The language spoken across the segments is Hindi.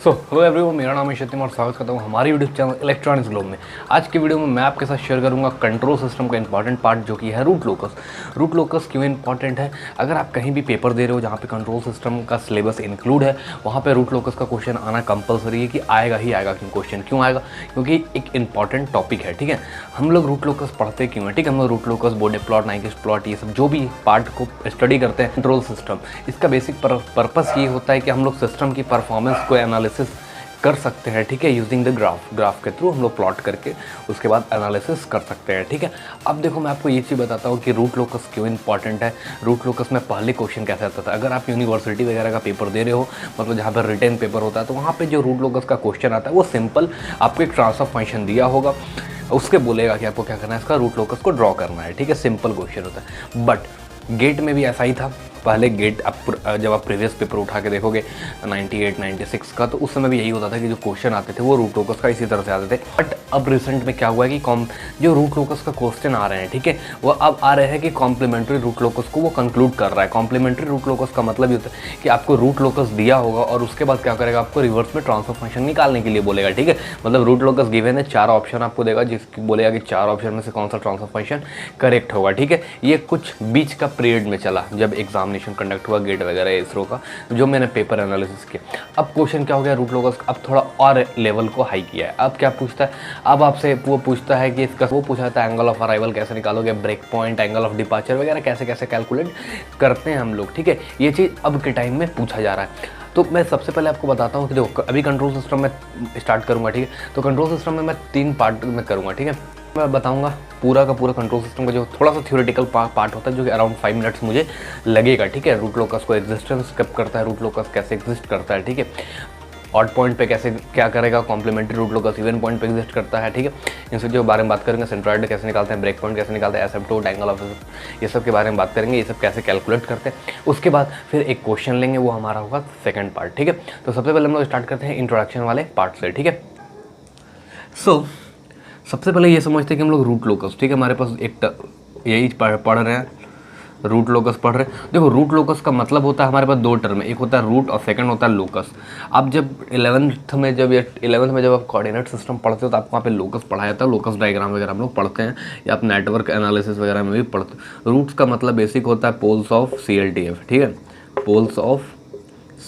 हेलो एवरीवन, मेरा नाम है शतिम और स्वागत करता हूँ हमारी यूट्यूब चैनल इलेक्ट्रॉनिक्स ग्लोब में। आज की वीडियो में मैं आपके साथ शेयर करूंगा कंट्रोल सिस्टम का इंपॉर्टेंट पार्ट जो कि है रूट लोकस। रूट लोकस क्यों इंपॉर्टेंट है? अगर आप कहीं भी पेपर दे रहे हो जहाँ पे कंट्रोल सिस्टम का सिलेबस इंक्लूड है, वहाँ पे रूट लोकस का क्वेश्चन आना कंपलसरी है कि आएगा ही आएगा। क्वेश्चन क्यों आएगा? क्योंकि एक इंपॉर्टेंट टॉपिक है। ठीक है, हम लोग रूट लोकस पढ़ते क्यों है? ठीक है, हम लोग रूट लोकस, बोर्डे प्लॉट, नाइक्विस्ट प्लॉट, ये सब जो भी पार्ट को स्टडी करते हैं कंट्रोल सिस्टम, इसका बेसिक पर्पस ये होता है कि हम लोग सिस्टम की परफॉर्मेंस को एनालिसिस कर सकते हैं। ठीक है, यूजिंग द ग्राफ के थ्रू हम लोग प्लॉट करके उसके बाद एनालिसिस कर सकते हैं। ठीक है, अब देखो मैं आपको ये चीज़ बताता हूँ कि रूट लोकस क्यों इंपॉर्टेंट है। रूट लोकस में पहले क्वेश्चन कैसे आता था? अगर आप यूनिवर्सिटी वगैरह का पेपर दे रहे हो, मतलब जहाँ पर रिटन पेपर होता है, तो वहाँ पर जो रूट लोकस का क्वेश्चन आता है वो सिंपल आपको एक ट्रांसफर फंक्शन दिया होगा, उसके बोलेगा कि आपको क्या करना है, इसका रूट लोकस को ड्रॉ करना है। ठीक है, सिंपल क्वेश्चन होता है। बट गेट में भी ऐसा ही था। पहले गेट जब आप प्रीवियस पेपर उठा के देखोगे 98, 96 का, तो उस समय भी यही होता था कि जो क्वेश्चन आते थे वो रूट लोकस का इसी तरह से आते थे। बट अब रिसेंट में क्या हुआ है कि जो रूट लोकस का क्वेश्चन आ रहे हैं, ठीक है, वो अब आ रहे हैं कि कॉम्प्लीमेंट्री रूट लोकस को वो कंक्लूड कर रहा है। कॉम्प्लीमेंट्री रूट लोकस का मतलब ये होता है कि आपको रूट लोकस दिया होगा और उसके बाद क्या करेगा, आपको रिवर्स में ट्रांसफर फंक्शन निकालने के लिए बोलेगा। ठीक है, मतलब रूट लोकस गिवन है, 4 ऑप्शन आपको देगा, जिसकी बोलेगा कि 4 ऑप्शन में से कौन सा ट्रांसफर फंक्शन करेक्ट होगा। ठीक है, ये कुछ बीच का पीरियड में चला जब एग्जामिनेशन कंडक्ट हुआ गेट वगैरह इसरो का, जो मैंने पेपर एनालिसिस किया। अब क्वेश्चन क्या हो गया, रूट लोकस अब थोड़ा और लेवल को हाई किया है। अब क्या पूछता है, अब आपसे वो पूछता है कि इसका वो पूछा था एंगल ऑफ अराइवल कैसे निकालोगे, break point, angle of departure वगैरह कैसे कैसे कैलकुलेट करते हैं हम लोग। ठीक है, ये चीज़ अब के टाइम में पूछा जा रहा है। तो मैं सबसे पहले आपको बताता हूँ कि देखो, अभी कंट्रोल सिस्टम में स्टार्ट करूँगा। ठीक है, तो कंट्रोल सिस्टम में मैं 3 पार्ट में करूँगा। ठीक है, मैं बताऊंगा पूरा का पूरा कंट्रोल सिस्टम का जो थोड़ा सा थ्योरेटिकल पार्ट होता है, जो कि अराउंड 5 मिनट्स मुझे लगेगा। ठीक है, रूट लोकस को एग्जिस्टेंस कब करता है, रूट लोकस कैसे एग्जिस्ट करता है। ठीक है, ऑड पॉइंट पे कैसे क्या करेगा, complementary root locus even point पे एग्जिस्ट करता है। ठीक है, इन सब जो बारे में बात करेंगे, सेंट्रॉइड कैसे निकालते हैं, ब्रेक पॉइंट कैसे निकालते हैं, एसिम्पटोट, एंगल ऑफ, ये सब के बारे में बात करेंगे, ये सब कैसे कैलकुलेट करते हैं। उसके बाद फिर एक क्वेश्चन लेंगे, वो हमारा होगा सेकेंड पार्ट। ठीक है, तो सबसे पहले हम लोग स्टार्ट करते हैं इंट्रोडक्शन वाले पार्ट से। ठीक है, सबसे पहले ये समझते हैं कि हम लोग रूट लोकस, ठीक है, हमारे पास एक यही पढ़ रहे हैं, रूट लोकस पढ़ रहे हैं। देखो, रूट लोकस का मतलब होता है हमारे पास 2 टर्म है, एक होता है रूट और सेकंड होता है लोकस। अब जब 11th में जब आप कोऑर्डिनेट सिस्टम पढ़ते हो तो आपको वहाँ पे लोकस पढ़ाया जाता है, लोकस डायग्राम वगैरह हम लोग पढ़ते हैं, या आप नेटवर्क एनालिसिस वगैरह में भी पढ़ते हो। रूट्स का मतलब बेसिक होता है पोल्स ऑफ CLTF। ठीक है, पोल्स ऑफ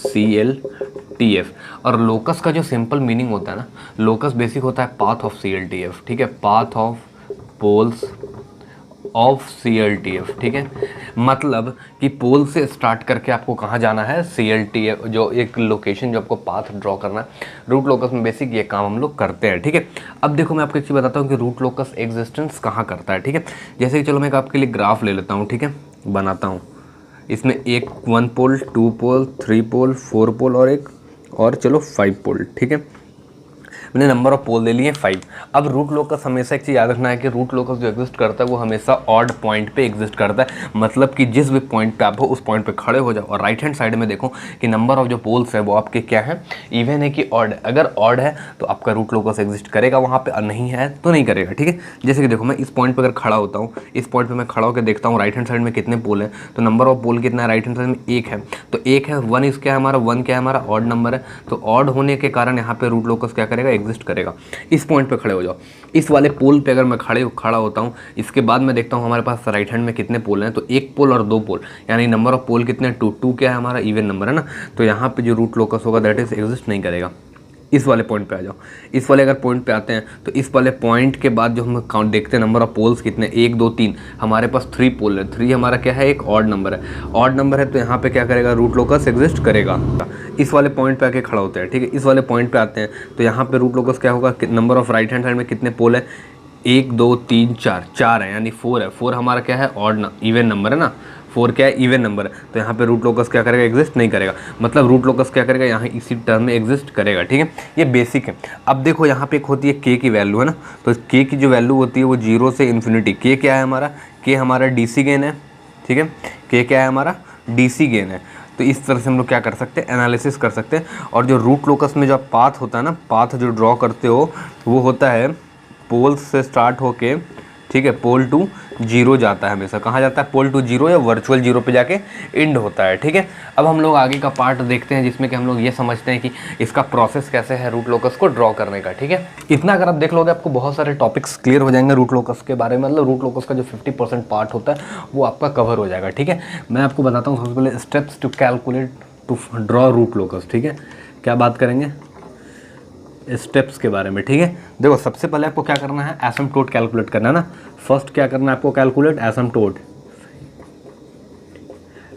CLTF। और लोकस का जो सिंपल मीनिंग होता है ना, लोकस बेसिक होता है पाथ ऑफ CLTF। ठीक है, path of poles of CLTF। ठीक है, मतलब कि पोल से स्टार्ट करके आपको कहाँ जाना है, CLTF, जो एक लोकेशन जो आपको पाथ ड्रॉ करना है। रूट लोकस में बेसिक ये काम हम लोग करते हैं। ठीक है, अब देखो मैं आपको एक चीज़ बताता हूँ कि रूट लोकस एग्जिस्टेंस कहाँ करता है। ठीक है, जैसे कि चलो मैं आपके लिए ग्राफ ले लेता हूँ। ठीक है, बनाता हूँ, इसमें 1 पोल, 2 पोल, 3 पोल, 4 पोल और चलो 5 पोल। ठीक है, मैंने नंबर ऑफ पोल ले लिए 5। अब रूट लोकस हमेशा एक चीज़ याद रखना है कि रूट लोकस जो एग्जिस्ट करता है वो हमेशा ऑड पॉइंट पे एग्जिस्ट करता है। मतलब कि जिस भी पॉइंट पे आप हो उस पॉइंट पे खड़े हो जाओ और राइट हैंड साइड में देखो कि नंबर ऑफ जो पोल्स है वो आपके क्या है, इवन है कि ऑड है। अगर ऑड है तो आपका रूट लोकस एग्जिस्ट करेगा वहाँ पे, और नहीं है तो नहीं करेगा। ठीक है, जैसे कि देखो मैं इस पॉइंट पर अगर खड़ा होता हूँ, इस पॉइंट पर मैं खड़ा होकर देखता हूँ राइट हैंड साइड में कितने पोल हैं, तो नंबर ऑफ पोल कितना है, राइट हैंड साइड में 1 है, तो 1 है, 1 इस क्या है हमारा, 1 क्या है हमारा, ऑड नंबर है। तो ऑड होने के कारण यहाँ पे रूट लोकस क्या करेगा, एग्जिस्ट करेगा। इस पॉइंट पे खड़े हो जाओ, इस वाले पोल पे अगर मैं खड़ा होता हूँ, इसके बाद मैं देखता हूँ हमारे पास राइट हैंड में कितने पोल हैं, तो 1 पोल और 2 पोल, यानी नंबर ऑफ पोल कितने, 2 क्या है हमारा, इवन नंबर है ना। तो यहाँ पे जो रूट लोकस होगा दैट इज एग्जिस्ट नहीं करेगा। इस वाले पॉइंट पे आ जाओ, इस वाले अगर पॉइंट पे आते हैं तो इस वाले पॉइंट के बाद जो हम काउंट देखते हैं नंबर ऑफ पोल्स कितने, 1 2 3, हमारे पास 3 पोल है। 3 हमारा क्या है, एक ऑड नंबर है। ऑड नंबर है तो यहाँ पे क्या करेगा, रूट लोकस एग्जिस्ट करेगा। इस वाले पॉइंट पे आके खड़ा होते हैं। ठीक है, इस वाले पॉइंट पे आते हैं तो यहाँ पे रूट लोकस क्या होगा, number of right hand side में कितने पोल है, 1 2 3 4 है, यानी 4 है। 4 हमारा क्या है, ऑड इवन नंबर है ना, 4 क्या है, इवन नंबर है। तो यहाँ पे रूट लोकस क्या करेगा, एग्जिस्ट नहीं करेगा। मतलब रूट लोकस क्या करेगा, यहाँ इसी टर्म में एग्जिस्ट करेगा। ठीक है, ये बेसिक है। अब देखो यहाँ पे एक होती है k की वैल्यू, है ना, तो k की जो वैल्यू होती है वो 0 से इन्फिनिटी। k क्या है हमारा, k हमारा DC गेन है। ठीक है, k क्या है हमारा, DC गेन है। तो इस तरह से हम लोग क्या कर सकते हैं, एनालिसिस कर सकते हैं। और जो रूट लोकस में जो पाथ होता है ना, पाथ जो ड्रॉ करते हो वो होता है पोल्स से स्टार्ट होके, ठीक है, पोल टू जीरो जाता है हमेशा। कहाँ जाता है? पोल टू जीरो या वर्चुअल जीरो पे जाके एंड होता है। ठीक है, अब हम लोग आगे का पार्ट देखते हैं जिसमें कि हम लोग ये समझते हैं कि इसका प्रोसेस कैसे है रूट लोकस को ड्रॉ करने का। ठीक है, इतना अगर आप देख लोगे आपको बहुत सारे टॉपिक्स क्लियर हो जाएंगे रूट लोकस के बारे में। मतलब रूट लोकस का जो 50% पार्ट होता है वो आपका कवर हो जाएगा। ठीक है, मैं आपको बताता हूँ सबसे पहले steps to calculate to draw root locus. ठीक है, क्या बात करेंगे? स्टेप्स के बारे में। ठीक है, देखो सबसे पहले आपको क्या करना है, एसिम्पटोट कैलकुलेट करना है ना। फर्स्ट क्या करना है आपको? कैलकुलेट एसिम्पटोट।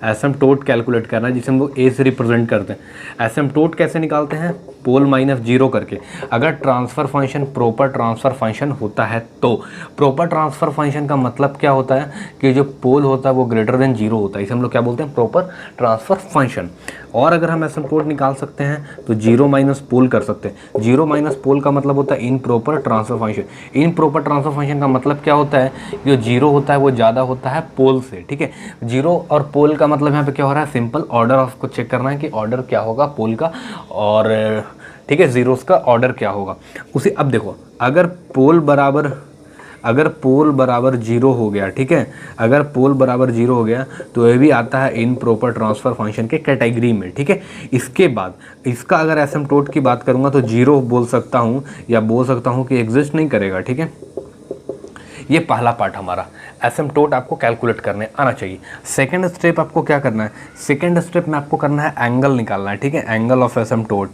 एसिम्पटोट कैलकुलेट करना है जिसे हम लोग ए से रिप्रेजेंट करते हैं। एसिम्पटोट कैसे निकालते हैं? पोल माइनस जीरो करके। अगर transfer function proper transfer function होता है तो प्रॉपर ट्रांसफ़र फंक्शन का मतलब क्या होता है कि जो पोल होता है वो ग्रेटर देन जीरो होता है। इसे हम लोग क्या बोलते हैं? Proper transfer function. और अगर हम एसिम्पटोट निकाल सकते हैं तो जीरो माइनस पोल कर सकते हैं। जीरो माइनस पोल का मतलब होता है in proper transfer function. In proper transfer function का मतलब क्या होता है? जो जीरो होता है वो ज़्यादा होता है पोल से। ठीक है, जीरो और पोल का मतलब यहाँ पे क्या हो रहा है? सिंपल ऑर्डर ऑफ को चेक करना है कि ऑर्डर क्या होगा पोल का और ठीक है जीरोस का ऑर्डर क्या होगा उसी। अब देखो अगर पोल बराबर जीरो हो गया, ठीक है, अगर पोल बराबर जीरो हो गया तो ये भी आता है इन प्रॉपर ट्रांसफ़र फंक्शन के कैटेगरी में। ठीक है, इसके बाद इसका अगर एसिम्पटोट की बात करूँगा तो जीरो बोल सकता हूँ या बोल सकता हूँ कि एग्जिस्ट नहीं करेगा। ठीक है, ये पहला पार्ट हमारा एसिम्पटोट आपको कैलकुलेट करने आना चाहिए। सेकंड स्टेप आपको क्या करना है? सेकंड स्टेप में आपको करना है एंगल निकालना है। ठीक है, एंगल ऑफ एसिम्पटोट,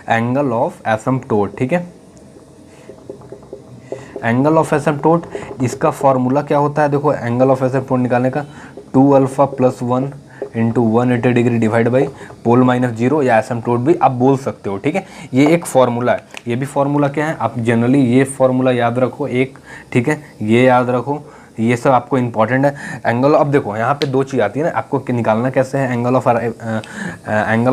एंगल ऑफ एसिम्पटोट। ठीक है, एंगल ऑफ एसिम्पटोट इसका फॉर्मूला क्या होता है? देखो एंगल ऑफ एसिम्पटोट निकालने का 2 alpha plus 1 into 180 degree divide by pole minus zero या एसिम्पटोट भी आप बोल सकते हो। ठीक है, ये एक फार्मूला है। ये भी फार्मूला क्या है? आप जनरली ये फार्मूला याद रखो एक। ठीक है, ये याद रखो, ये सब आपको इंपॉर्टेंट है। एंगल अब देखो यहाँ पे दो चीज़ आती है ना, आपको निकालना कैसे है एंगल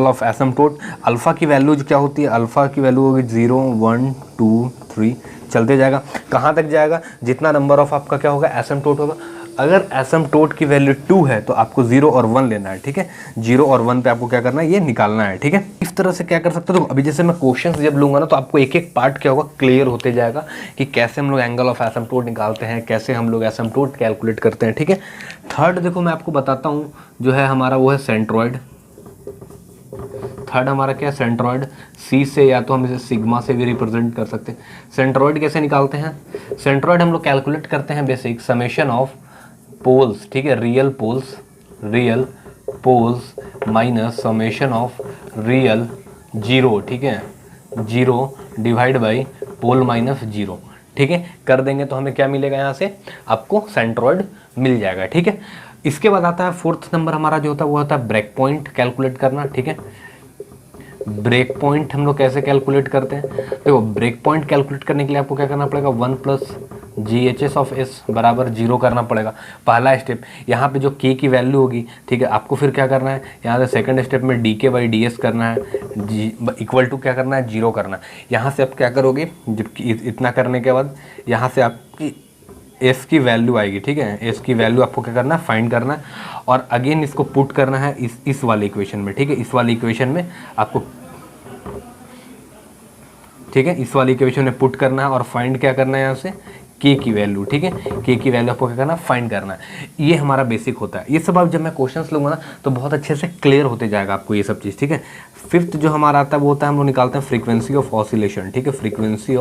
ऑफ एसिम्पटोट। अल्फ़ा की वैल्यू क्या होती है? अल्फ़ा की वैल्यू होगी 0 1 2 3 चलते जाएगा। कहाँ तक जाएगा? जितना नंबर ऑफ आपका क्या होगा? एसिम्पटोट होगा। अगर एसिम्पटोट की वैल्यू 2 है तो आपको 0 और 1 लेना है। ठीक है, 0 और 1 पे आपको क्या करना है? ये निकालना है। ठीक है, इस तरह से क्या कर सकते हो? तो अभी जैसे मैं क्वेश्चंस जब लूंगा ना तो आपको एक एक पार्ट क्या होगा? क्लियर होते जाएगा कि कैसे हम लोग एंगल ऑफ एसिम्पटोट निकालते हैं, कैसे हम लोग एसिम्पटोट कैलकुलेट करते हैं। ठीक है, थर्ड देखो मैं आपको बताता हूँ जो है हमारा वो है सेंट्रॉयड। थर्ड हमारा क्या है? सेंट्रॉयड। सी से या तो हम इसे सिग्मा से भी रिप्रेजेंट कर सकते हैं। सेंट्रॉयड कैसे निकालते हैं? सेंट्रॉयड हम लोग कैलकुलेट करते हैं बेसिक समेशन ऑफ पोल्स। ठीक है, real poles minus summation of real zero. ठीक है, zero divide by pole minus zero. ठीक है, कर देंगे तो हमें क्या मिलेगा? यहाँ से आपको सेंट्रॉयड मिल जाएगा। ठीक है, इसके बाद आता है फोर्थ नंबर हमारा जो होता है वो होता है ब्रेक पॉइंट कैलकुलेट करना। ठीक है, ब्रेक पॉइंट हम लोग कैसे कैलकुलेट करते हैं? देखो ब्रेक पॉइंट कैलकुलेट करने के लिए आपको क्या करना पड़ेगा? 1 प्लस GHS ऑफ S बराबर 0 करना पड़ेगा। पहला स्टेप यहाँ पे जो K की वैल्यू होगी, ठीक है, आपको फिर क्या करना है? यहाँ से सेकंड स्टेप में DK बाई DS करना है, इक्वल टू क्या करना है? 0 करना है। यहाँ से आप क्या करोगे? जबकि इतना करने के बाद यहाँ से आपकी S की वैल्यू आएगी। ठीक है, S की वैल्यू आपको क्या करना है? फाइंड करना है और अगेन इसको पुट करना है इस वाले इक्वेशन में। ठीक है, इस वाले इक्वेशन में आपको, ठीक है, इस वाली इक्वेशन में पुट करना है और फाइंड क्या करना है? यहाँ से K की वैल्यू। ठीक है, K की वैल्यू आपको क्या करना है? फाइंड करना है। ये हमारा बेसिक होता है। ये सब आप जब मैं क्वेश्चंस लूँगा ना तो बहुत अच्छे से क्लियर होते जाएगा आपको ये सब चीज़। ठीक है, फिफ्थ जो हमारा आता है वो होता है हम लोग निकालते हैं फ्रीक्वेंसी ऑफ ऑसिलेशन। ठीक है, फ्रीक्वेंसी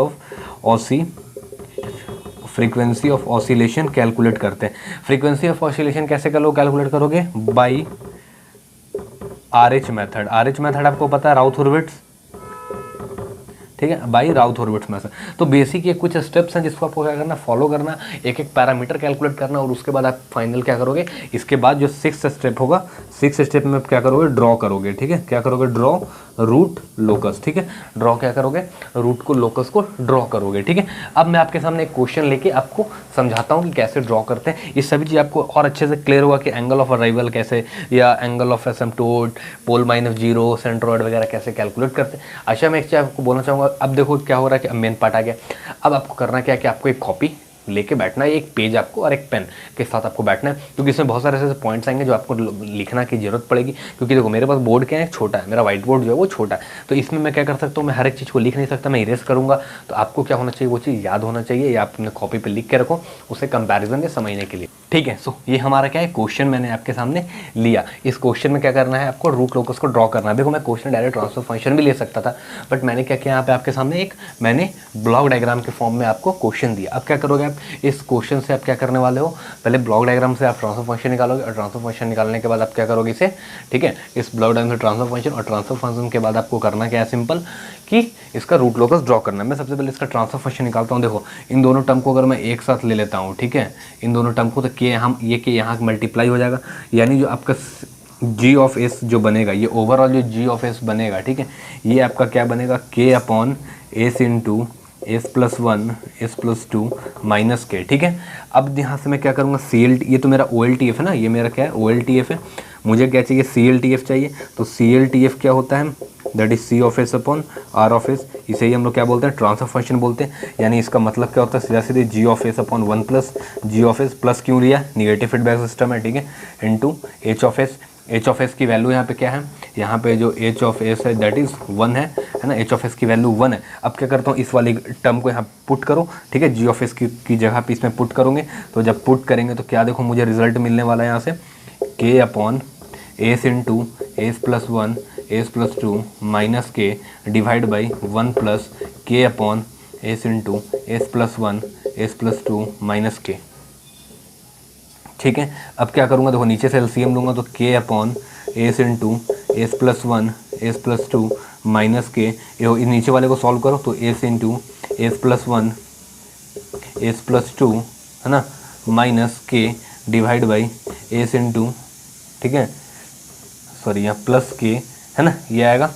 ऑफ ऑसिलेशन कैलकुलेट करते हैं। फ्रीक्वेंसी ऑफ ऑसिलेशन कैसे कैलकुलेट करोगे? By RH method. RH method आपको पता है, राउथ-हॉर्विट्ज़। ठीक है, बाई राउथ-हॉर्विट्ज़ मेथड। तो बेसिक ये कुछ स्टेप्स हैं जिसको आपको क्या करना? फॉलो करना, एक एक पैरामीटर कैलकुलेट करना और उसके बाद आप फाइनल क्या करोगे? इसके बाद जो 6th स्टेप होगा, 6th स्टेप में आप क्या करोगे? ड्रॉ करोगे। ठीक है, क्या करोगे? Draw root locus. ठीक है, ड्रॉ क्या करोगे? रूट को लोकस को ड्रॉ करोगे। ठीक है, अब मैं आपके सामने एक क्वेश्चन लेके आपको समझाता हूँ कि कैसे ड्रॉ करते हैं। ये सभी चीज़ आपको और अच्छे से क्लियर होगा कि एंगल ऑफ अराइवल कैसे, या angle of asymptote, pole minus zero, centroid वगैरह कैसे कैलकुलेट करते हैं। अच्छा, मैं एक चीज़ आपको बोलना चाहूँगा। अब देखो क्या हो रहा है कि अब मेन पार्ट आ गया। अब आपको करना क्या है कि आपको एक कॉपी लेके बैठना है, एक पेज आपको और एक पेन के साथ आपको बैठना है, क्योंकि इसमें बहुत सारे ऐसे पॉइंट्स आएंगे जो आपको लिखना की जरूरत पड़ेगी। क्योंकि देखो मेरे पास बोर्ड क्या है, छोटा है, मेरा व्हाइट बोर्ड जो है वो छोटा है, तो इसमें मैं क्या कर सकता हूँ, मैं हर एक चीज़ को लिख नहीं सकता, मैं इरेज करूँगा। तो आपको क्या होना चाहिए, वो चीज़ याद होना चाहिए, या आप अपने कॉपी पर लिख के रखो उसे कंपैरिजन में समझने के लिए। ठीक है, सो ये हमारा क्या है, क्वेश्चन मैंने आपके सामने लिया। इस क्वेश्चन में क्या करना है, आपको रूट लोकस को ड्रॉ करना है। देखो मैं क्वेश्चन डायरेक्ट ट्रांसफर फंक्शन भी ले सकता था, बट मैंने क्या किया यहाँ पे आपके सामने एक मैंने ब्लॉक डायग्राम के फॉर्म में आपको क्वेश्चन दिया। अब क्या करोगे आप, इस क्वेश्चन से आप क्या करने वाले हो, पहले ब्लॉक डायग्राम से आप ट्रांसफर फंक्शन निकालोगे, और ट्रांसफर फंक्शन निकालने के बाद आप क्या करोगे इसे, ठीक है, इस ब्लॉक डायग्राम से ट्रांसफर फंक्शन, और ट्रांसफर फंक्शन के बाद आपको करना क्या है, सिंपल कि इसका रूट लोकस ड्रॉ करना है। मैं सबसे पहले इसका ट्रांसफर फंक्शन निकालता हूँ। देखो इन दोनों टर्म को अगर मैं एक साथ ले लेता हूँ, ठीक है, इन दोनों टर्म को, तो के हम ये के यहाँ मल्टीप्लाई हो जाएगा, यानी जो आपका जी ऑफ एस जो बनेगा, ये ओवरऑल जो जी ऑफ एस बनेगा, ठीक है, ये आपका क्या बनेगा, के upon S into S plus one S plus two minus के। ठीक है, अब यहाँ से मैं क्या करूँगा, सी एल, ये तो मेरा ओ एल टी एफ है ना, ये मेरा क्या है, ओ एल टी एफ है, मुझे क्या चाहिए, सी एल टी एफ चाहिए। तो सी एल टी एफ क्या होता है, that is C of S upon R of S, इसे ही हम लोग क्या बोलते हैं, ट्रांसफर फंक्शन बोलते हैं। यानी इसका मतलब क्या होता है, सीधा सीधे G of S upon one plus G of S, plus क्यों लिया, निगेटिव फीडबैक सिस्टम है, ठीक है, into H of S. H of S की वैल्यू यहाँ पे क्या है, यहाँ पे जो एच ऑफ एस है दैट इज़ वन है ना, एच ऑफ एस की वैल्यू वन है। अब क्या करता हूँ, इस वाली टर्म को यहाँ पुट करो, ठीक है, जी ऑफ एस की जगह पे इसमें पुट करोगे, तो जब पुट करेंगे तो क्या देखो मुझे रिजल्ट मिलने वाला है यहाँ से, के upon S into S plus one S plus two minus के डिवाइड बाई वन प्लस के upon S into S plus one S plus two minus के। ठीक है, अब क्या करूँगा, देखो नीचे से एलसीएम लूँगा, तो के upon S into S plus one S plus two minus के, नीचे वाले को सॉल्व करो, तो S into S plus one S plus two, है ना, माइनस के डिवाइड बाई एस इंटू, ठीक है, सॉरी यहाँ प्लस के है ना, ये आएगा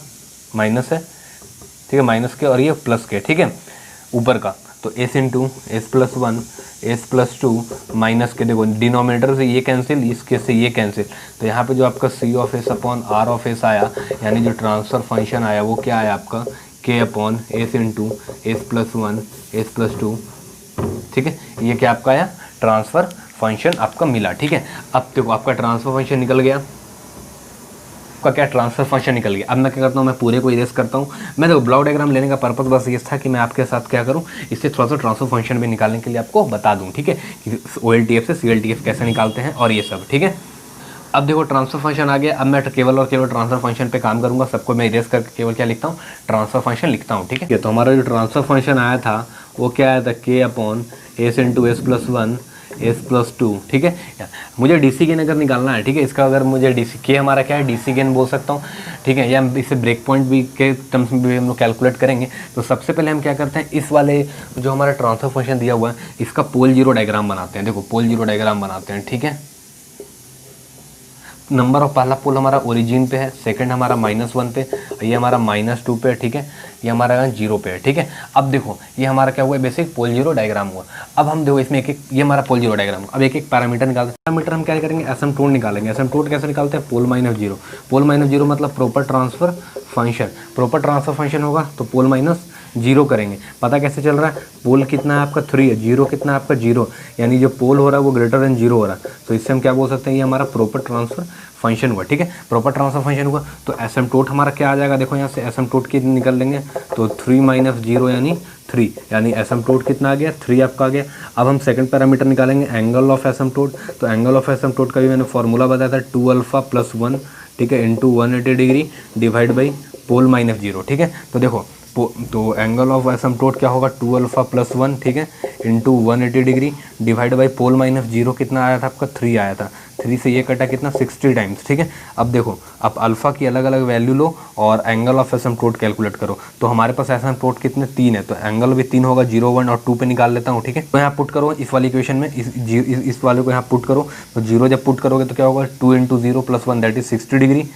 माइनस है, ठीक है, माइनस के और ये प्लस के, ठीक है, ऊपर का, तो S into S plus one S plus two minus के, देखो डिनोमिनेटर से ये कैंसिल, इसके से ये कैंसिल, तो यहाँ पे जो आपका C of S upon R of S आया, यानी जो ट्रांसफर फंक्शन आया वो क्या आया आपका, के upon S into S plus one S plus two. ठीक है, ये क्या आपका आया, ट्रांसफर फंक्शन आपका मिला। ठीक है, अब देखो आपका ट्रांसफर फंक्शन निकल गया, आपका क्या ट्रांसफर फंक्शन निकल गया। अब मैं क्या करता हूँ, मैं पूरे को इरेज करता हूँ। मैं देखो ब्लॉक डायग्राम लेने का पर्पस बस ये था कि मैं आपके साथ क्या करूँ, इससे थोड़ा सा ट्रांसफर फंक्शन भी निकालने के लिए आपको बता दूँ, ठीक है, कि ओ एल टी एफ से सी एल टी एफ कैसे निकालते हैं और ये सब। ठीक है, अब देखो ट्रांसफर फंक्शन आ गया। अब मैं केवल और केवल ट्रांसफर फंक्शन पे काम करूँगा, सबको मैं इरेज करके केवल क्या लिखता हूँ, ट्रांसफर फंक्शन लिखता हूँ। ठीक है, तो हमारा जो ट्रांसफर फंक्शन आया था वो क्या आया था, के upon S into S plus one S plus two. ठीक है, मुझे डी सी गेन अगर निकालना है, ठीक है, इसका अगर मुझे डी सी के हमारा क्या है, डी सी गेन बोल सकता हूँ। ठीक है, या इसे ब्रेक पॉइंट भी के टर्म्स में भी हम लोग कैलकुलेट करेंगे। तो सबसे पहले हम क्या करते हैं, इस वाले जो हमारा ट्रांसफर फंक्शन दिया हुआ है इसका पोल जीरो डायग्राम बनाते हैं। देखो पोल जीरो डायग्राम बनाते हैं। ठीक है, नंबर ऑफ पहला पोल हमारा ओरिजिन पे है, सेकंड हमारा -1 पे, ये हमारा -2 पे है। ठीक है, ये हमारा 0 पे है। ठीक है, अब देखो ये हमारा क्या हुआ है, बेसिक पोल जीरो डायग्राम हुआ। अब हम देखो इसमें एक एक, ये हमारा पोल जीरो डायग्राम, अब एक एक पैरामीटर निकालते हैं। पैरामीटर हम क्या करेंगे, एसिम्पटोट निकालेंगे। एसिम्पटोट कैसे निकालते हैं, पोल माइनस जीरो। पोल माइनस जीरो मतलब proper transfer function. Proper transfer function होगा तो पोल माइनस जीरो करेंगे। पता कैसे चल रहा है, पोल कितना है आपका 3 है, जीरो कितना है आपका 0, यानी जो पोल हो रहा है वो ग्रेटर देन 0 हो रहा है। तो इससे हम क्या बोल सकते हैं, ये हमारा प्रॉपर ट्रांसफर फंक्शन हुआ। ठीक है, प्रॉपर ट्रांसफर फंक्शन हुआ तो एसिम्पटोट हमारा क्या आ जाएगा, देखो यहाँ से एसिम्पटोट की निकल लेंगे, तो 3 माइनस 0 यानी 3, यानी एसिम्पटोट कितना आ गया, 3 आपका आ गया। अब हम सेकंड पैरामीटर निकालेंगे, एंगल ऑफ एसिम्पटोट। तो एंगल ऑफ एसिम्पटोट का भी मैंने फॉर्मूला बताया था, 2 अल्फा प्लस 1, ठीक है, into 180 degree divide by pole minus 0। ठीक है, तो देखो तो एंगल ऑफ एसिम्पटोट क्या होगा, 2 अल्फा प्लस 1, ठीक है, into 180 degree divide by pole minus 0 कितना आया था आपका, 3 आया था। 3 से ये कटा कितना, 60 टाइम्स। ठीक है, अब देखो आप अल्फ़ा की अलग अलग वैल्यू लो और एंगल ऑफ एसिम्पटोट कैलकुलेट करो। तो हमारे पास एसिम्पटोट कितने, 3 है, तो एंगल भी 3 होगा, 0, 1 और 2 पे निकाल लेता हूँ। ठीक है, तो यहाँ पुट करो इस वाली इक्वेशन में, इस वाले को यहाँ पुट करो। तो 0 जब पुट करोगे तो क्या होगा, 2 into 0 plus 1 that is 60 degree.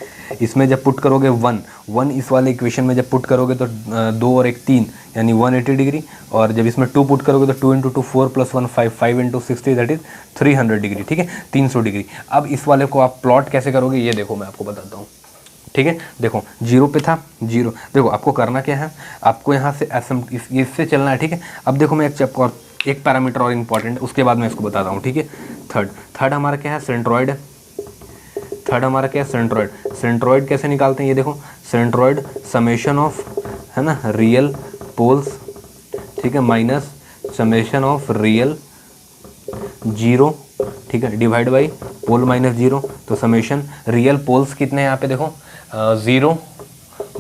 इसमें जब पुट करोगे 1 इस वाले इक्वेशन में जब पुट करोगे तो 2 और 1 3 यानी 180 डिग्री। और जब इसमें 2 पुट करोगे तो 2 into 2 4 plus 1 5, 5 into 60 that is 300 degree. ठीक है, 300 डिग्री। अब इस वाले को आप प्लॉट कैसे करोगे ये देखो मैं आपको बताता हूँ। ठीक है, देखो 0 पे था 0, देखो आपको करना क्या है, आपको यहाँ से इससे चलना है। ठीक है, अब देखो मैं एक एक पैरामीटर और इम्पॉर्टेंट, उसके बाद मैं इसको बताता हूँ, ठीक है। थर्ड हमारा क्या है, सेंट्रॉइड। थर्ड हमारा क्या है, सेंट्रॉइड। सेंट्रॉइड कैसे निकालते हैं, ये देखो, सेंट्रॉइड समेशन ऑफ, है ना, रियल पोल्स, ठीक है, minus summation of real zero, ठीक है, divide by pole minus zero. तो समेशन रियल पोल्स कितने हैं यहाँ पे देखो, 0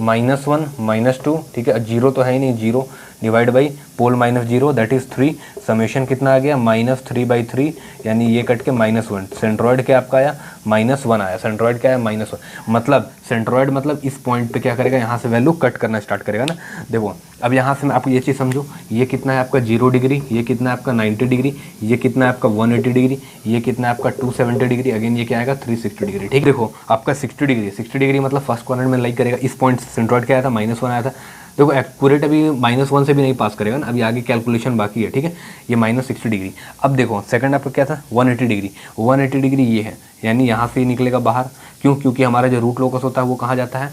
-1 -2, ठीक है, जीरो तो है ही नहीं, 0 divide by pole minus zero, that is 3। Summation कितना आ गया, -3/3, यानी ये कट के -1। सेंट्रॉइड क्या आपका आया, -1 आया। सेंट्रॉइड क्या है, -1। मतलब सेंट्रॉइड मतलब इस पॉइंट पे क्या करेगा, यहाँ से वैल्यू कट करना स्टार्ट करेगा ना। देखो अब यहाँ से मैं आपको ये चीज़ समझो, ये कितना है आपका 0 डिग्री, ये कितना है आपका 90 डिग्री, ये कितना है आपका 180 डिग्री, ये कितना है आपका 270 डिग्री, अगेन ये क्या आएगा 360 डिग्री, ठीक है। देखो आपका 60 डिग्री, 60 डिग्री मतलब फर्स्ट क्वाड्रेंट में लाइक करेगा। इस पॉइंट से सेंट्रॉइड क्या आया था, -1 आया था। देखो एक्यूरेट अभी -1 से भी नहीं पास करेगा ना, अभी आगे कैलकुलेशन बाकी है, ठीक है। ये -60 डिग्री। अब देखो सेकंड आपका क्या था, 180 डिग्री। 180 डिग्री ये है, यानी यहाँ से निकलेगा बाहर। क्यों, क्योंकि हमारा जो रूट लोकस होता है वो कहाँ जाता है,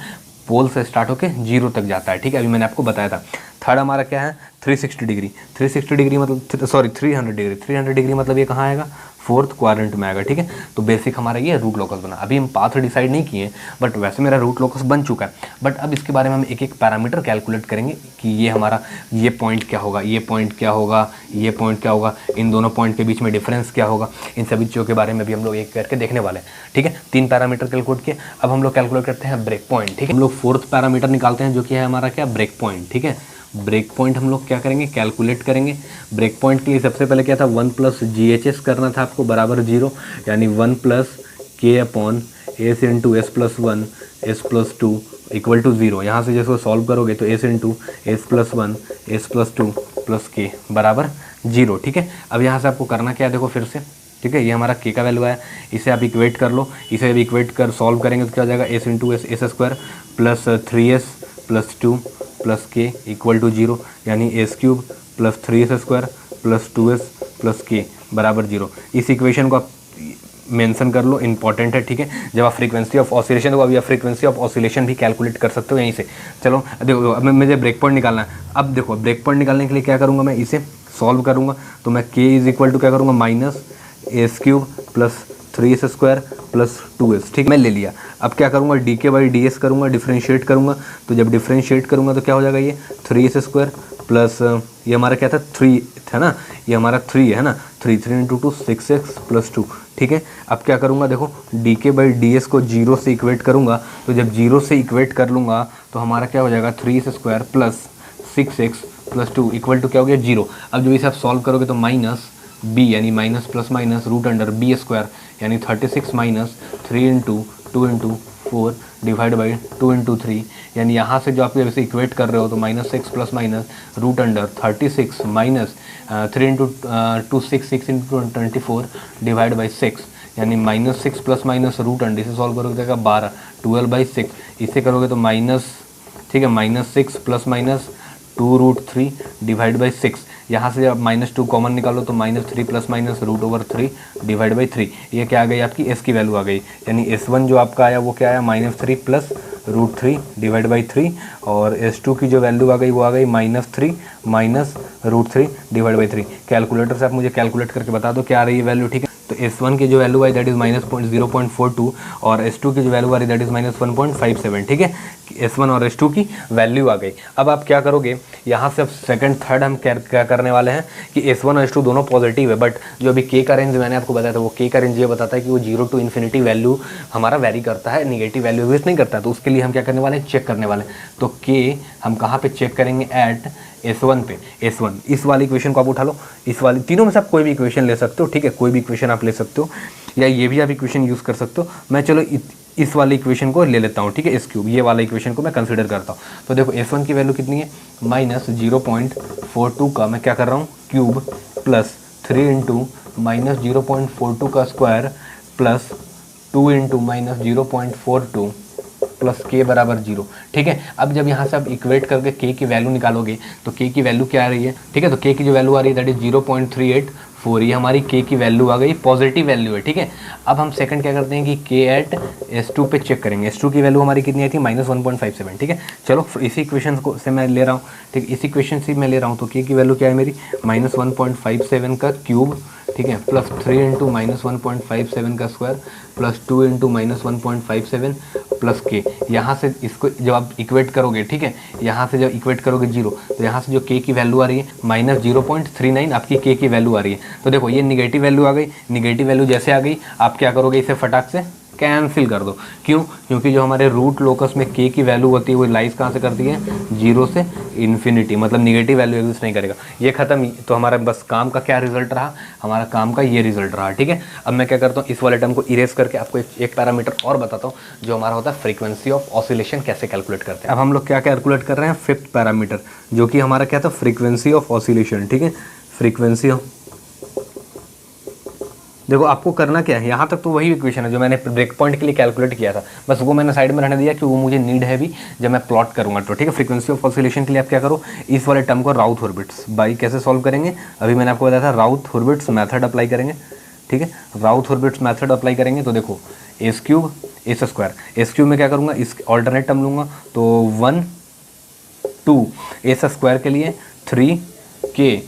पोल से स्टार्ट होकर 0 तक जाता है, ठीक है। अभी मैंने आपको बताया था। थर्ड हमारा क्या है, 360 डिग्री। 360 डिग्री मतलब सॉरी 300 डिग्री। 300 डिग्री मतलब ये कहाँ आएगा, फोर्थ क्वाड्रेंट में आएगा, ठीक है। तो बेसिक हमारा ये रूट लोकस बना। अभी हम पाथ डिसाइड नहीं किए, बट वैसे मेरा रूट लोकस बन चुका है। बट अब इसके बारे में हम एक एक पैरामीटर कैलकुलेट करेंगे कि ये हमारा ये पॉइंट क्या होगा, ये पॉइंट क्या होगा, ये पॉइंट क्या होगा, इन दोनों पॉइंट के बीच में डिफरेंस क्या होगा, इन सभी चीज़ों के बारे में भी हम लोग एक करके देखने वाले हैं, ठीक है। 3 पैरामीटर कैलकुलेट किए। अब हम लोग कैलकुलेट करते हैं ब्रेक पॉइंट, ठीक है। हम लोग फोर्थ पैरामीटर निकालते हैं जो कि है हमारा क्या, ब्रेक पॉइंट, ठीक है। ब्रेक पॉइंट हम लोग क्या करेंगे, कैलकुलेट करेंगे। ब्रेक पॉइंट के लिए सबसे पहले क्या था, 1 + GHS करना था आपको बराबर 0, यानी 1 + K/S × S+1 S+2 = 0। यहाँ से जैसे सॉल्व करोगे तो S × S+1 S+2 + K बराबर 0, ठीक है। अब यहाँ से आपको करना क्या है, देखो फिर से, ठीक है। ये हमारा K का वैल्यू है, इसे आप इक्वेट कर लो। इसे अब इक्वेट कर सॉल्व करेंगे तो क्या हो जाएगा, S × S² + 3S + 2 + K = 0, यानी S³ + 3S² + 2S + K बराबर 0। इस इक्वेशन को आप मेंशन कर लो, इंपॉर्टेंट है, ठीक है। जब आप फ्रीक्वेंसी ऑफ ऑसिलेशन, तो अभी आप फ्रीक्वेंसी ऑफ ऑसिलेशन भी कैलकुलेट कर सकते हो यहीं से। चलो देखो अब मुझे ब्रेक पॉइंट निकालना है। अब देखो ब्रेक पॉइंट निकालने के लिए क्या करूँगा, मैं इसे सॉल्व करूँगा। तो मैं K = क्या करूँगा, -S³ + 3S² + 2S, ठीक, मैं ले लिया। अब क्या करूँगा, dk/ds करूँगा, डिफ्रेंशिएट करूँगा। तो जब डिफ्रेंशिएट करूँगा तो क्या हो जाएगा, ये 3S² प्लस ये हमारा क्या था, 3 था ना, ये हमारा 3 है ना, 3 × 2 6x + 2, ठीक है। अब क्या करूँगा, देखो dk/ds को 0 से इक्वेट करूँगा। तो जब 0 से इक्वेट कर लूँगा तो हमारा क्या हो जाएगा, 3S² + 6x + 2 = क्या हो गया, 0। अब जब इसे आप सॉल्व करोगे तो -b यानी माइनस प्लस माइनस √b², यानी 36 - 3 × 2 × 4 डिवाइड बाई 2 × 3, यानी यहाँ से जो आप वैसे इक्वेट कर रहे हो तो -6 + -√36 - 3 × 2 6 × 24 डिवाइड बाई 6, यानी -6 + -√, इसे सॉल्व करोगे तो 12 12/6, इसे करोगे तो माइनस, ठीक है, -6 + -2√3 डिवाइड बाई 6। यहाँ से आप -2 कॉमन निकालो तो -3 + -√3 डिवाइड बाई 3, ये क्या आ गई आपकी S की वैल्यू आ गई। यानी S1 जो आपका आया वो क्या आया, -3 + √3 डिवाइड बाई 3, और S2 की जो वैल्यू आ गई वो आ गई -3 - √3 डिवाइड बाई 3। कैलकुलेटर से आप मुझे कैलकुलेट करके बता दो क्या आ रही है वैल्यू, ठीक है। तो S1 की जो वैल्यू आई दैट इज़ -0.42 और S2 की जो वैल्यू आ रही दैट इज़ -1.57, ठीक है। S1 और S2 की वैल्यू आ गई। अब आप क्या करोगे, यहाँ से अब सेकंड थर्ड हम क्या करने वाले हैं कि S1 और S2 दोनों पॉजिटिव है, बट जो अभी K का रेंज मैंने आपको बताया था वो K का रेंज ये बताता है कि वो 0 to ∞ वैल्यू हमारा वेरी करता है, निगेटिव वैल्यू वेस्ट नहीं करता है। तो उसके लिए हम क्या करने वाले हैं, चेक करने वाले हैं। तो K हम कहाँ पे चेक करेंगे, एट S1 पे। S1 इस वाली इक्वेशन को आप उठा लो, इस वाली तीनों में से आप कोई भी इक्वेशन ले सकते हो, ठीक है, कोई भी इक्वेशन आप ले सकते हो, या ये भी आप इक्वेशन यूज़ कर सकते हो। मैं चलो इस वाली इक्वेशन को ले लेता हूँ, ठीक है, S³ ये वाला इक्वेशन को मैं कंसिडर करता हूँ। तो देखो S1 की वैल्यू कितनी है, -0.42 का मैं क्या कर रहा हूँ, क्यूब प्लस 3 × -0.42 का स्क्वायर प्लस 2 × -0.42 प्लस K बराबर 0, ठीक है। अब जब यहाँ से आप इक्वेट करके K की वैल्यू निकालोगे तो K की वैल्यू क्या आ रही है, ठीक है। तो K की जो वैल्यू आ रही है दैट इज 4, ये हमारी के की वैल्यू आ गई, पॉजिटिव वैल्यू है, ठीक है। अब हम सेकंड क्या करते हैं कि के एट S2 पे चेक करेंगे। S2 की वैल्यू हमारी कितनी आई थी, -1.57, ठीक है। चलो इसी इक्वेशन को से मैं ले रहा हूँ, ठीक, इसी इक्वेशन से मैं ले रहा हूँ, तो के की वैल्यू क्या है मेरी, -1.57 का क्यूब, ठीक है, प्लस 3 इंटू -1.57 का स्क्वायर प्लस 2 इंटू -1.57 प्लस के। यहाँ से इसको जब आप इक्वेट करोगे, ठीक है, यहाँ से जब इक्वेट करोगे 0, तो यहाँ से जो के की वैल्यू आ रही है -0.39 आपकी के की वैल्यू आ रही है। तो देखो ये निगेटिव वैल्यू आ गई, निगेटिव वैल्यू जैसे आ गई आप क्या करोगे, इसे फटाक से कैंसिल कर दो। क्यों? क्योंकि जो हमारे रूट लोकस में के की वैल्यू होती है वो लाइज कहाँ से करती है, 0 से इन्फिनिटी, मतलब निगेटिव वैल्यू एग्जिस्ट नहीं करेगा। ये खत्म। तो हमारा बस काम का क्या रिजल्ट रहा, हमारा काम का ये रिजल्ट रहा, ठीक है। अब मैं क्या करता हूँ, इस वाले टर्म को इरेज करके आपको एक पैरामीटर और बताता हूँ जो हमारा होता है फ्रीक्वेंसी ऑफ ऑसिलेशन, कैसे कैलकुलेट करते हैं। अब हम लोग क्या कैलकुलेट कर रहे हैं, 5th पैरामीटर, जो कि हमारा क्या था, फ्रीक्वेंसी ऑफ ऑसिलेशन, ठीक है। फ्रीक्वेंसी ऑफ, देखो आपको करना क्या है, यहाँ तक तो वही इक्वेशन है जो मैंने ब्रेक पॉइंट के लिए कैलकुलेट किया था, बस वो मैंने साइड में रहने दिया कि वो मुझे नीड है भी जब मैं प्लॉट करूँगा तो, ठीक है। फ्रीक्वेंसी ऑफ ऑसिलेशन के लिए आप क्या करो, इस वाले टर्म को राउथ-हॉर्विट्ज़ बाई कैसे सॉल्व करेंगे, अभी मैंने आपको बताया था, राउथ-हॉर्विट्ज़ मेथड अप्लाई करेंगे, ठीक है। राउथ-हॉर्विट्ज़ मेथड अप्लाई करेंगे तो देखो S cube S square, S cube में क्या करूँगा, इस ऑल्टरनेट टर्म लूँगा तो 1 2 एस स्क्वायर के लिए 3 के,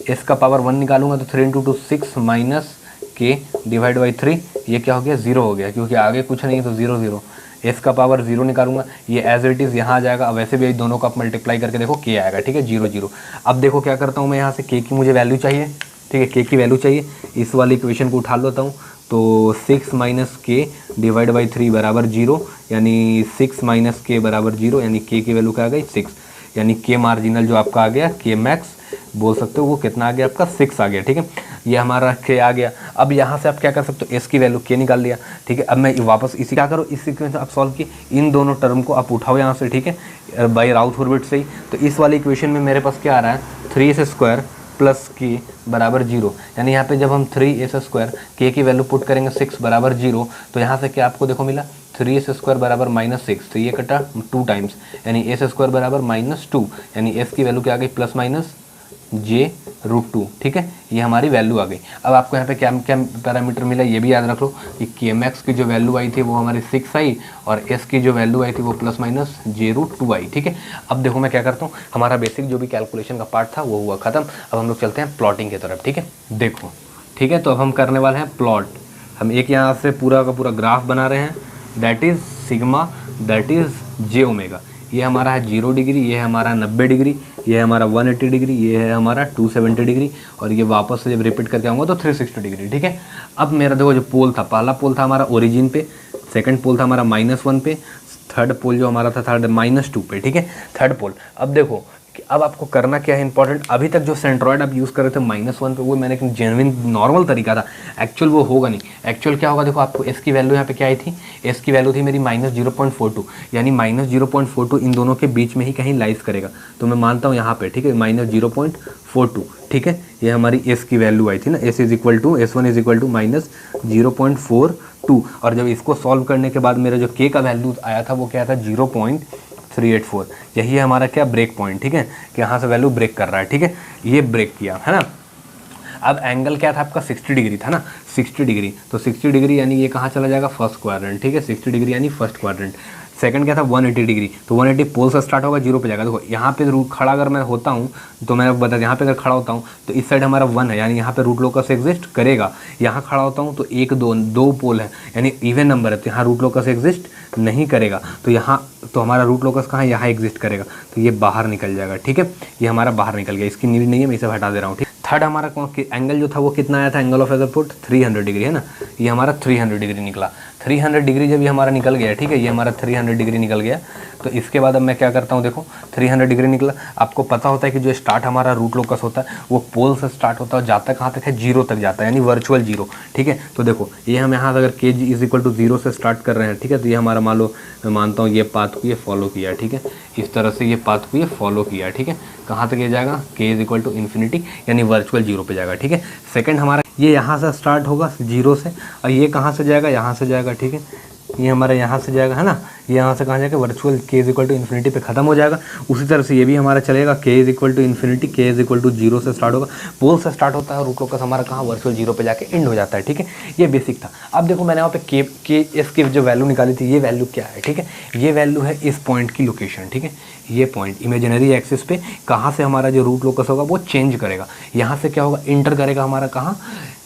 एस का पावर 1 निकालूंगा तो 3 इंटू 2 6 माइनस के डिवाइड बाई 3, ये क्या हो गया, 0 हो गया, क्योंकि आगे कुछ नहीं है तो 0 0। एस का पावर 0 निकालूंगा, ये एज इट इज़ यहाँ आ जाएगा। अब वैसे भी दोनों का आप मल्टीप्लाई करके देखो के आएगा, ठीक है, 0 0। अब देखो क्या करता हूँ मैं, यहाँ से के की मुझे वैल्यू चाहिए, ठीक है, के की वैल्यू चाहिए, इस वाली इक्वेशन को उठा लेता हूँ तो 6 माइनस के डिवाइड बाई 3 बराबर 0, यानी 6 माइनस के बराबर 0, यानी के की वैल्यू क्या आ गई, 6, यानी के मार्जिनल जो आपका आ गया, के मैक्स बोल सकते हो, वो कितना आ गया आपका, 6 आ गया, ठीक है। ये हमारा के आ गया। अब यहाँ से आप क्या कर सकते हो, एस की वैल्यू के निकाल लिया, ठीक है। अब मैं वापस इसी क्या करो, इस इक्वेशन आप सॉल्व किए, इन दोनों टर्म को आप उठाओ यहाँ से, ठीक है, बाई राउथ-हॉर्विट्ज़ से ही। तो इस वाली इक्वेशन में मेरे पास क्या आ रहा है, 3s स्क्वायर प्लस के बराबर 0, यानी यहाँ पे जब हम 3s स्क्वायर के की वैल्यू पुट करेंगे 6 बराबर 0, तो यहाँ से क्या आपको देखो मिला, 3s स्क्वायर बराबर -6, तो ये कटा 2 टाइम्स, यानी एस स्क्वायर बराबर -2, यानी एस की वैल्यू क्या आ गई, प्लस माइनस j√2, ठीक है, ये हमारी वैल्यू आ गई। अब आपको यहाँ पे क्या क्या पैरामीटर मिला, ये भी याद रख लो कि के मैक्स की जो वैल्यू आई थी वो हमारी 6 आई, और एस की जो वैल्यू आई थी वो प्लस माइनस j√2 आई, ठीक है। अब देखो मैं क्या करता हूँ, हमारा बेसिक जो भी कैलकुलेशन का पार्ट था वो हुआ खत्म। अब हम लोग चलते हैं प्लॉटिंग की तरफ, ठीक है। देखो, ठीक है, तो अब हम करने वाले हैं प्लॉट। हम एक यहाँ से पूरा का पूरा ग्राफ बना रहे हैं, that is sigma, that is J omega. ये हमारा है 0 डिग्री, ये है हमारा 90 डिग्री, ये है हमारा 180 डिग्री, ये है हमारा 270 डिग्री, और ये वापस से जब रिपीट करके आऊँगा तो 360 डिग्री, ठीक है। अब मेरा देखो जो पोल था, पहला पोल था हमारा ओरिजिन पे, सेकंड पोल था हमारा -1 पे, थर्ड पोल जो हमारा था थर्ड -2 पे, ठीक है, थर्ड पोल। अब देखो कि अब आपको करना क्या है इंपॉर्टेंट, अभी तक जो सेंट्रॉइड आप यूज़ कर रहे थे -1 पे, वो मैंने एक जेन्युइन नॉर्मल तरीका था, एक्चुअल वो होगा नहीं। एक्चुअल क्या होगा, देखो आपको एस की वैल्यू यहाँ पे क्या आई थी, एस की वैल्यू थी मेरी -0.42, यानी -0.42 इन दोनों के बीच में ही कहीं लाइज करेगा, तो मैं मानता हूँ यहाँ पे, ठीक है, -0.42, ठीक है, ये हमारी एस की वैल्यू आई थी ना, एस1 इज इक्वल टू -0.42, और जब इसको सॉल्व करने के बाद मेरा जो के का वैल्यू आया था वो क्या था, 0.384, यही है हमारा क्या, ब्रेक पॉइंट, ठीक है, कि यहाँ से वैल्यू ब्रेक कर रहा है, ठीक है, ये ब्रेक किया है ना। अब एंगल क्या था आपका, 60 डिग्री था ना, 60 डिग्री, तो 60 डिग्री यानी ये कहाँ चला जाएगा, फर्स्ट क्वाड्रेंट, ठीक है, 60 डिग्री यानी फर्स्ट क्वाड्रेंट। सेकंड क्या था, 180 डिग्री, तो 180 पोल से स्टार्ट होगा, 0 पे जाएगा। देखो यहाँ पे खड़ा अगर मैं होता हूँ तो मैं बता, यहाँ पे अगर खड़ा होता हूँ तो इस साइड हमारा 1 है, यानी यहाँ पे रूट लोकस एग्जिस्ट करेगा। यहाँ खड़ा होता हूँ तो 1 2 पोल है, यानी इवन नंबर है, तो यहाँ रूट लोकस एग्जिस्ट नहीं करेगा। तो यहाँ तो हमारा रूट लोकस कहाँ है, यहाँ एग्जिस्ट करेगा, तो ये बाहर निकल जाएगा, ठीक है, ये हमारा बाहर निकल गया, इसकी नीड नहीं है, मैं इसे हटा दे रहा हूँ, ठीक। थर्ड हमारा एंगल जो था वो कितना आया था, एंगल ऑफ एगरपुट 300 डिग्री है ना, ये हमारा 300 डिग्री निकला। 300 डिग्री जब ये हमारा निकल गया, ठीक है, ये हमारा 300 डिग्री निकल गया, तो इसके बाद अब मैं क्या करता हूँ, देखो 300 डिग्री निकला। आपको पता होता है कि जो स्टार्ट हमारा रूट लोकस होता है वो पोल से स्टार्ट होता है और जाता है कहाँ तक है, 0 तक जाता है, यानी वर्चुअल 0, ठीक है। तो देखो ये हम यहाँ अगर के इज इक्वल टू 0 से स्टार्ट कर रहे हैं, ठीक है, तो ये हमारा मान लो मैं मानता हूँ ये पाथ को ये फॉलो किया, ठीक है, इस तरह से ये पाथ को ये फॉलो किया, ठीक है, कहाँ तक ये जाएगा, के इज इक्वल टू इन्फिनिटी, यानी वर्चुअल 0 पे जाएगा, ठीक है। सेकंड हमारा ये यहाँ से स्टार्ट होगा 0 से, और ये कहाँ से जाएगा, यहाँ से जाएगा, ठीक है, ये हमारा यहाँ से जाएगा, है ना, ये यहाँ से कहाँ जाएगा, virtual k is equal to infinity पे खत्म हो जाएगा। उसी तरह से ये भी हमारा चलेगा, k is equal to infinity, k is equal to 0 से स्टार्ट होगा, पोल से स्टार्ट होता है, रूट लोकस हमारा कहाँ वर्चुअल 0 पे जाके एंड हो जाता है। ठीक है, ये बेसिक था। अब देखो मैंने यहाँ पे k इसकी जो वैल्यू निकाली थी, ये वैल्यू क्या है, ठीक है, ये वैल्यू है इस पॉइंट की लोकेशन। ठीक है, ये पॉइंट इमेजिनरी एक्सिस पे कहाँ से हमारा जो रूट लोकस होगा वो चेंज करेगा, यहाँ से क्या होगा, इंटर करेगा हमारा कहाँ।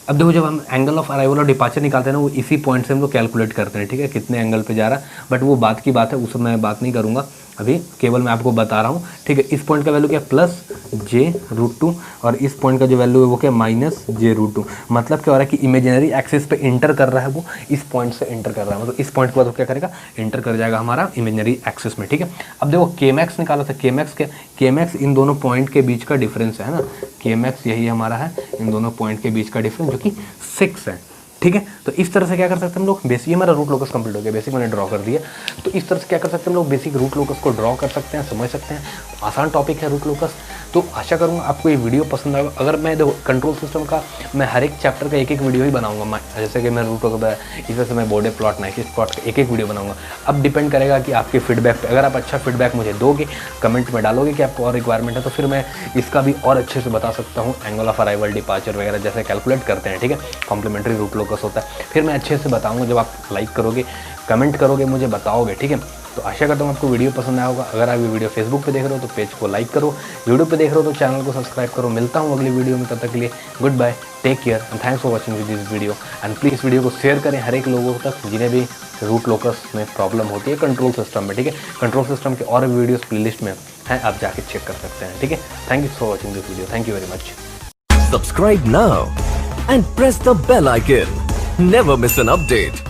अब देखो जब हम एंगल ऑफ अराइवल और डिपार्चर निकालते हैं ना, वो इसी पॉइंट से हम लोग कैलकुलेट करते हैं। ठीक है, कितने एंगल पे जा रहा है, बट वो बात की बात है, उस मैं बात नहीं करूँगा अभी, केवल मैं आपको बता रहा हूँ। ठीक है, इस पॉइंट का वैल्यू क्या है, +j√2, और इस पॉइंट का जो वैल्यू है वो क्या, -j√2। मतलब क्या हो रहा है कि इमेजिनरी एक्सिस पे इंटर कर रहा है, वो इस पॉइंट से इंटर कर रहा है, मतलब इस पॉइंट के बाद वो क्या करेगा, इंटर कर जाएगा हमारा इमेजिनरी एक्सिस में। ठीक है, अब देखो k-max निकाला था, k-max क्या, k-max इन दोनों पॉइंट के बीच का डिफरेंस है ना, k-max यही हमारा है, इन दोनों पॉइंट के बीच का डिफरेंस जो कि 6 है। ठीक है, तो इस तरह से क्या कर सकते हैं हम लोग, बेसिक हमारा रूट लोकस कंप्लीट हो गया, बेसिक मैंने ड्रॉ कर दिया। तो इस तरह से क्या कर सकते हैं हम लोग, बेसिक रूट लोकस को ड्रॉ कर सकते हैं, समझ सकते हैं। आसान टॉपिक है रूट लोकस। तो आशा करूँगा आपको ये वीडियो पसंद आएगा। अगर मैं देखो कंट्रोल सिस्टम का मैं हर एक चैप्टर का एक वीडियो ही बनाऊंगा, मैं जैसे कि मैं रूट लोकस, इस तरह से मैं बोर्डे प्लॉट, नाइसिस प्लॉट का एक वीडियो बनाऊंगा। अब डिपेंड करेगा कि आपके फीडबैक पे, अगर आप अच्छा फीडबैक मुझे दोगे, कमेंट में डालोगे कि आपको और रिक्वायरमेंट है, तो फिर मैं इसका भी और अच्छे से बता सकता हूँ। एंगल ऑफ अराइवल, डिपार्चर वगैरह जैसे कैलकुलेट करते हैं, ठीक है, कॉम्प्लीमेंट्री रूट लोकस होता है, फिर मैं अच्छे से बताऊंगा जब आप लाइक करोगे, कमेंट करोगे, मुझे बताओगे। ठीक है, तो आशा करता हूँ आपको वीडियो पसंद आया होगा। अगर आप ये वीडियो फेसबुक पे देख रहे हो तो पेज को लाइक करो, यूट्यूब पे देख रहे हो तो चैनल को सब्सक्राइब करो। मिलता हूँ अगली वीडियो में, तब तक के लिए goodbye, take care and thanks for watching this video. And please video को शेयर करें हर एक लोगों तक जिन्हें भी रूट लोकस में प्रॉब्लम होती है कंट्रोल सिस्टम में। ठीक है, कंट्रोल सिस्टम के और वीडियोज़ प्लेलिस्ट में हैं, आप जाके चेक कर सकते हैं। ठीक है, thank you for watching this video, thank you very much. Subscribe now and press the bell icon. Never miss an update.